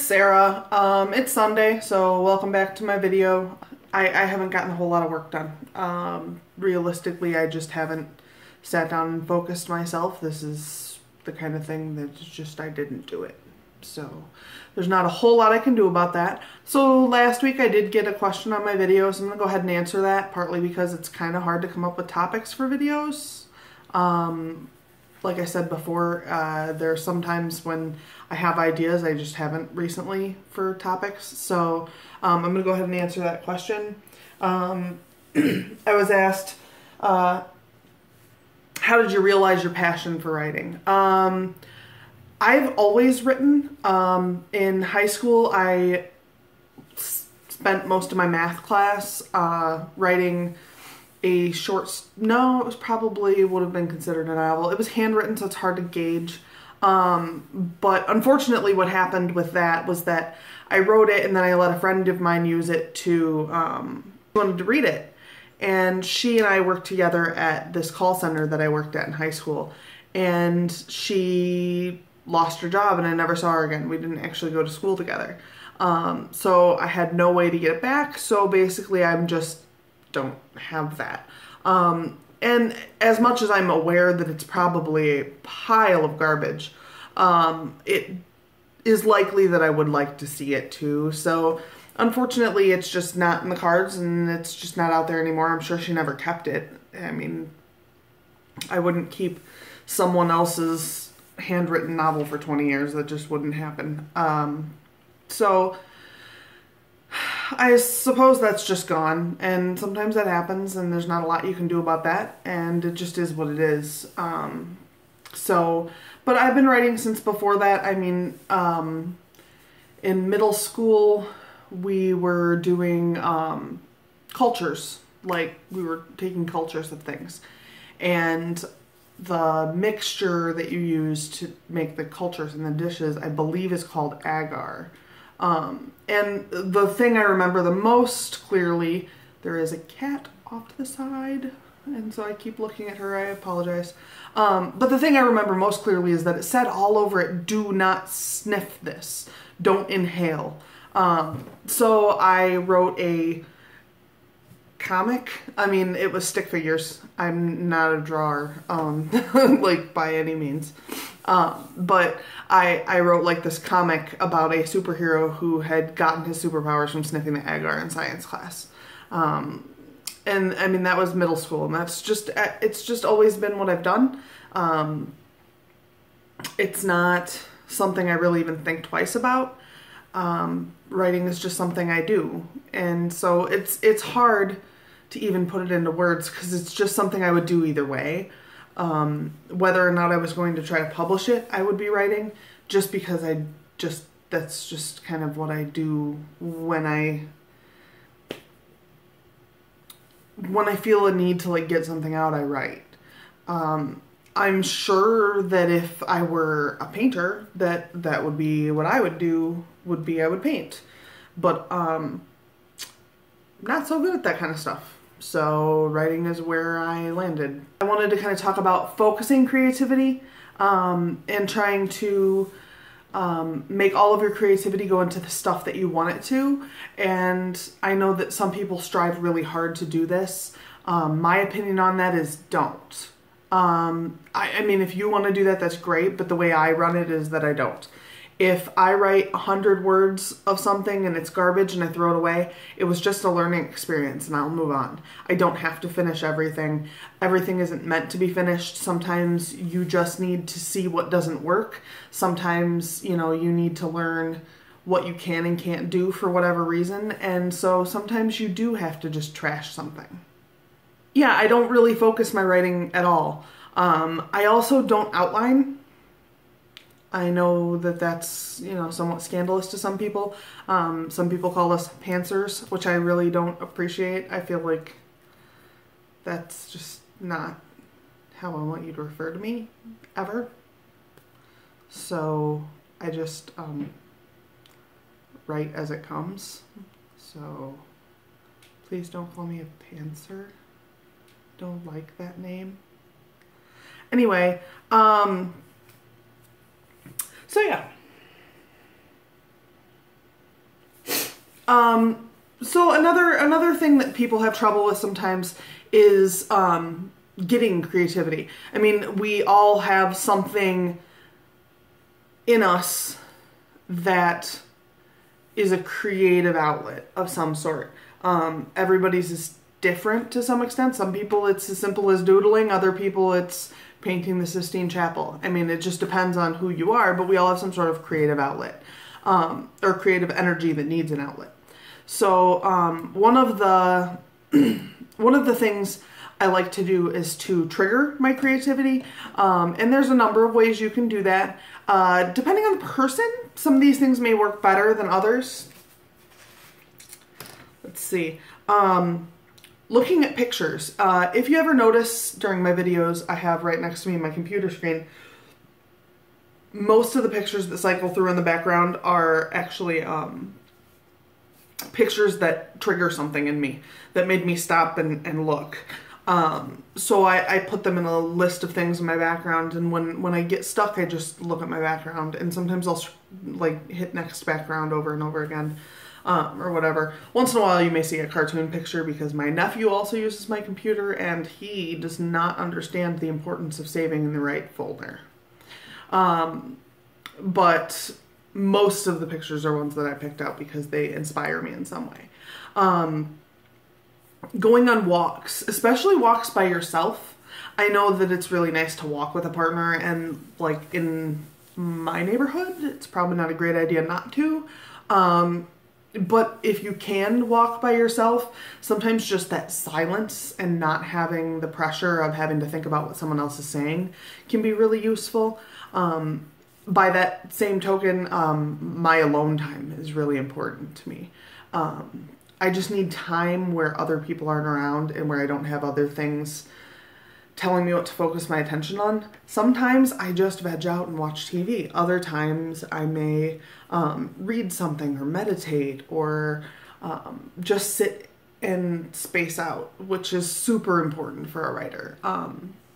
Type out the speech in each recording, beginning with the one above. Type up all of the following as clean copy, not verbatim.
Sarah. It's Sunday, so welcome back to my video. I haven't gotten a whole lot of work done. Realistically, I just haven't sat down and focused myself. This is the kind of thing that just I didn't do it. So there's not a whole lot I can do about that. So last week I did get a question on my video, so I'm gonna go ahead and answer that, partly because it's kind of hard to come up with topics for videos. Like I said before, there are some times when I have ideas, I just haven't recently for topics. So I'm going to go ahead and answer that question. I was asked, how did you realize your passion for writing? I've always written. In high school, I spent most of my math class writing a short, no, it was probably would have been considered a novel. It was handwritten, so it's hard to gauge. But unfortunately what happened with that was that I wrote it and then I let a friend of mine use it to, wanted to read it. And she and I worked together at this call center that I worked at in high school. And she lost her job and I never saw her again. We didn't actually go to school together. So I had no way to get it back. So basically don't have that. And as much as I'm aware that it's probably a pile of garbage, it is likely that I would like to see it too. So unfortunately it's just not in the cards and it's just not out there anymore. I'm sure she never kept it. I mean, I wouldn't keep someone else's handwritten novel for 20 years. That just wouldn't happen. So I suppose that's just gone, and sometimes that happens and there's not a lot you can do about that, and it just is what it is. But I've been writing since before that. I mean, in middle school we were doing cultures, like we were taking cultures of things, and the mixture that you use to make the cultures and the dishes, I believe, is called agar. And the thing I remember the most clearly, there is a cat off to the side, and so I keep looking at her, I apologize. But the thing I remember most clearly is that it said all over it, do not sniff this, don't inhale. So I wrote a comic. I mean, it was stick figures. I'm not a drawer, like by any means. But I wrote like this comic about a superhero who had gotten his superpowers from sniffing the agar in science class. And I mean, that was middle school, and it's just always been what I've done. It's not something I really even think twice about. Writing is just something I do. And so it's hard to even put it into words because it's just something I would do either way. Whether or not I was going to try to publish it, I would be writing, just because that's just kind of what I do when I feel a need to like get something out, I write. I'm sure that if I were a painter, that would be what I would do, I would paint. But not so good at that kind of stuff. So writing is where I landed. I wanted to kind of talk about focusing creativity and trying to make all of your creativity go into the stuff that you want it to. And I know that some people strive really hard to do this. My opinion on that is don't. I mean, if you want to do that, that's great, but the way I run it is that I don't. If I write 100 words of something and it's garbage and I throw it away, it was just a learning experience and I'll move on. I don't have to finish everything. Everything isn't meant to be finished. Sometimes you just need to see what doesn't work. Sometimes, you know, you need to learn what you can and can't do for whatever reason. And so sometimes you do have to just trash something. Yeah, I don't really focus my writing at all. I also don't outline. I know that that's, you know, somewhat scandalous to some people. Some people call us pantsers, which I really don't appreciate. I feel like that's just not how I want you to refer to me, ever. So I just write as it comes. So please don't call me a pantser. Don't like that name. Anyway, so yeah. So another thing that people have trouble with sometimes is getting creativity. I mean, we all have something in us that is a creative outlet of some sort. Everybody's is different to some extent. Some people it's as simple as doodling, other people it's painting the Sistine Chapel. I mean, it just depends on who you are, but we all have some sort of creative outlet, or creative energy that needs an outlet. So one of the things I like to do is to trigger my creativity, and there's a number of ways you can do that. Depending on the person, some of these things may work better than others. Let's see. Looking at pictures. If you ever notice during my videos, I have right next to me my computer screen, most of the pictures that cycle through in the background are actually pictures that trigger something in me, that made me stop and look. So I put them in a list of things in my background, and when I get stuck, I just look at my background, and sometimes I'll like hit next background over and over again, or whatever. Once in a while you may see a cartoon picture because my nephew also uses my computer and he does not understand the importance of saving in the right folder. But most of the pictures are ones that I picked out because they inspire me in some way. Going on walks, especially walks by yourself. I know that it's really nice to walk with a partner, and like in my neighborhood, it's probably not a great idea not to. But if you can walk by yourself, sometimes just that silence and not having the pressure of having to think about what someone else is saying can be really useful. By that same token, my alone time is really important to me. I just need time where other people aren't around and where I don't have other things telling me what to focus my attention on. Sometimes I just veg out and watch TV. Other times I may read something or meditate or just sit and space out, which is super important for a writer.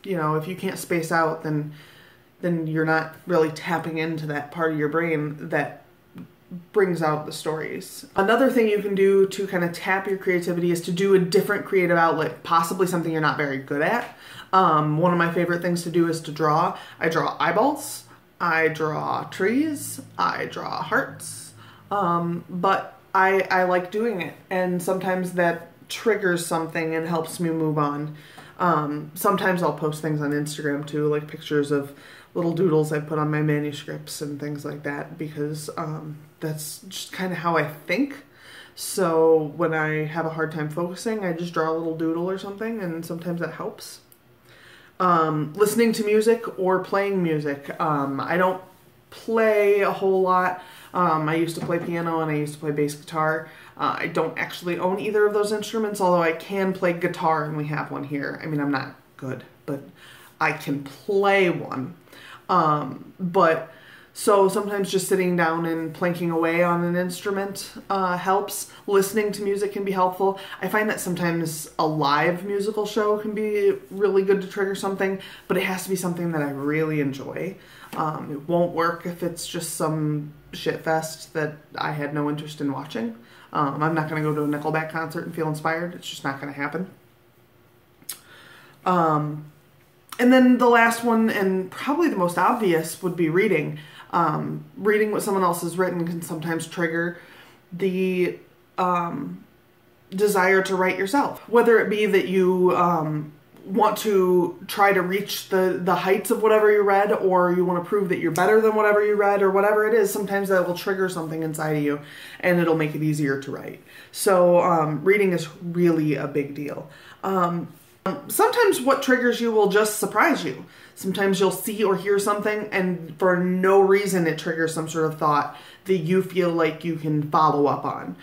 You know, if you can't space out, then you're not really tapping into that part of your brain that brings out the stories. Another thing you can do to kind of tap your creativity is to do a different creative outlet, possibly something you're not very good at. One of my favorite things to do is to draw. I draw eyeballs, I draw trees, I draw hearts, but I like doing it, and sometimes that triggers something and helps me move on. Sometimes I'll post things on Instagram too, like pictures of little doodles I put on my manuscripts and things like that, because that's just kind of how I think. So when I have a hard time focusing, I just draw a little doodle or something, and sometimes that helps. Listening to music or playing music. I don't play a whole lot. I used to play piano and I used to play bass guitar. I don't actually own either of those instruments, although I can play guitar, and we have one here. I mean, I'm not good, but I can play one. So sometimes just sitting down and planking away on an instrument helps. Listening to music can be helpful. I find that sometimes a live musical show can be really good to trigger something, but it has to be something that I really enjoy. It won't work if it's just some shit fest that I had no interest in watching. I'm not going to go to a Nickelback concert and feel inspired. It's just not going to happen. And then the last one, and probably the most obvious, would be reading. Reading what someone else has written can sometimes trigger the desire to write yourself. Whether it be that you want to try to reach the heights of whatever you read, or you want to prove that you're better than whatever you read, or whatever it is, sometimes that will trigger something inside of you, and it'll make it easier to write. So reading is really a big deal. Sometimes what triggers you will just surprise you. Sometimes you'll see or hear something and for no reason it triggers some sort of thought that you feel like you can follow up on.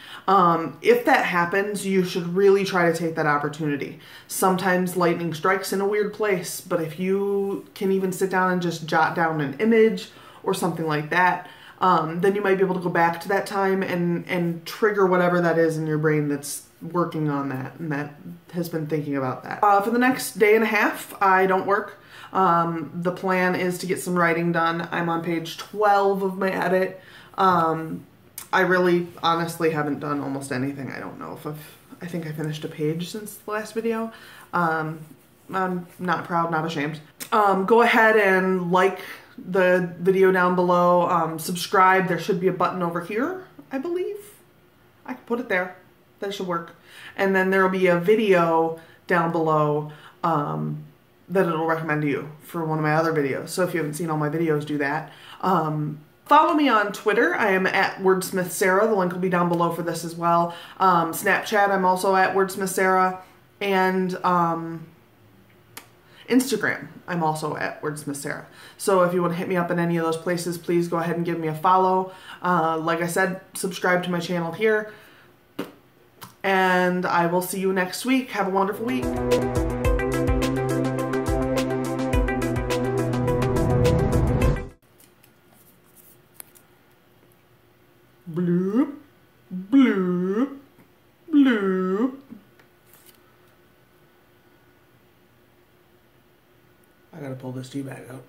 If that happens, you should really try to take that opportunity. Sometimes lightning strikes in a weird place, but if you can even sit down and just jot down an image or something like that, then you might be able to go back to that time and trigger whatever that is in your brain that's working on that and that has been thinking about that. For the next day and a half, I don't work. The plan is to get some writing done. I'm on page 12 of my edit. I really honestly haven't done almost anything. I don't know if I think I finished a page since the last video. I'm not proud, not ashamed. Go ahead and like the video down below. Subscribe. There should be a button over here, I believe. I can put it there. That should work. And then there will be a video down below that it'll recommend to you for one of my other videos. So if you haven't seen all my videos, do that. Follow me on Twitter. I am at WordsmithSarah. The link will be down below for this as well. Snapchat, I'm also at WordsmithSarah. And Instagram, I'm also at WordsmithSarah. So if you want to hit me up in any of those places, please go ahead and give me a follow. Like I said, subscribe to my channel here. And I will see you next week. Have a wonderful week. Bloop, bloop, bloop. I gotta pull this tea bag out.